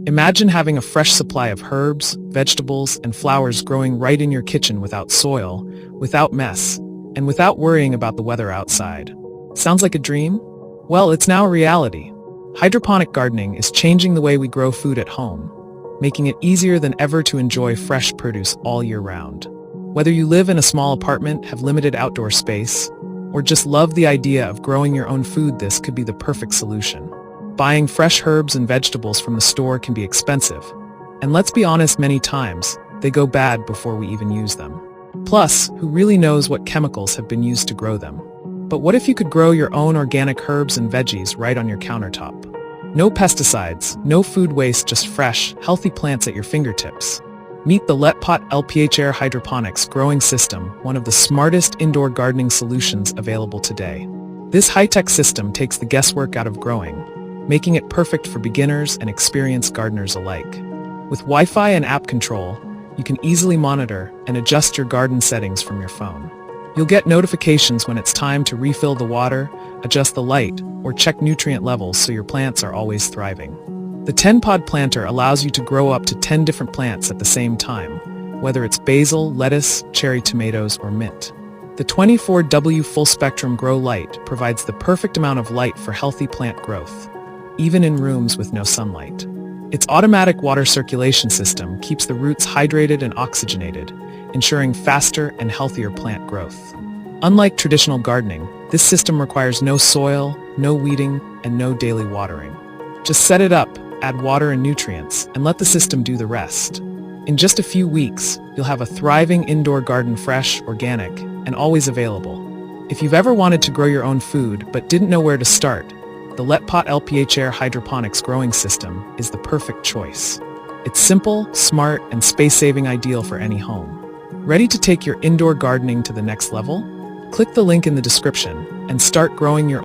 Imagine having a fresh supply of herbs, vegetables, and flowers growing right in your kitchen without soil, without mess, and without worrying about the weather outside. Sounds like a dream? Well, it's now a reality. Hydroponic gardening is changing the way we grow food at home, making it easier than ever to enjoy fresh produce all year round. Whether you live in a small apartment, have limited outdoor space, or just love the idea of growing your own food, this could be the perfect solution. Buying fresh herbs and vegetables from the store can be expensive, and let's be honest, many times, they go bad before we even use them. Plus, who really knows what chemicals have been used to grow them? But what if you could grow your own organic herbs and veggies right on your countertop? No pesticides, no food waste, just fresh, healthy plants at your fingertips. Meet the LetPot LPH-Air Hydroponics Growing System, one of the smartest indoor gardening solutions available today. This high-tech system takes the guesswork out of growing, making it perfect for beginners and experienced gardeners alike. With Wi-Fi and App Control, you can easily monitor and adjust your garden settings from your phone. You'll get notifications when it's time to refill the water, adjust the light, or check nutrient levels so your plants are always thriving. The 10-pod planter allows you to grow up to 10 different plants at the same time, whether it's basil, lettuce, cherry tomatoes, or mint. The 24W full-spectrum grow light provides the perfect amount of light for healthy plant growth, even in rooms with no sunlight. Its automatic water circulation system keeps the roots hydrated and oxygenated, ensuring faster and healthier plant growth. Unlike traditional gardening, this system requires no soil, no weeding, and no daily watering. Just set it up, add water and nutrients, and let the system do the rest. In just a few weeks, you'll have a thriving indoor garden, fresh, organic, and always available. If you've ever wanted to grow your own food but didn't know where to start, the LetPot LPH-Air Hydroponics Growing System is the perfect choice. It's simple, smart, and space-saving, ideal for any home. Ready to take your indoor gardening to the next level? Click the link in the description and start growing your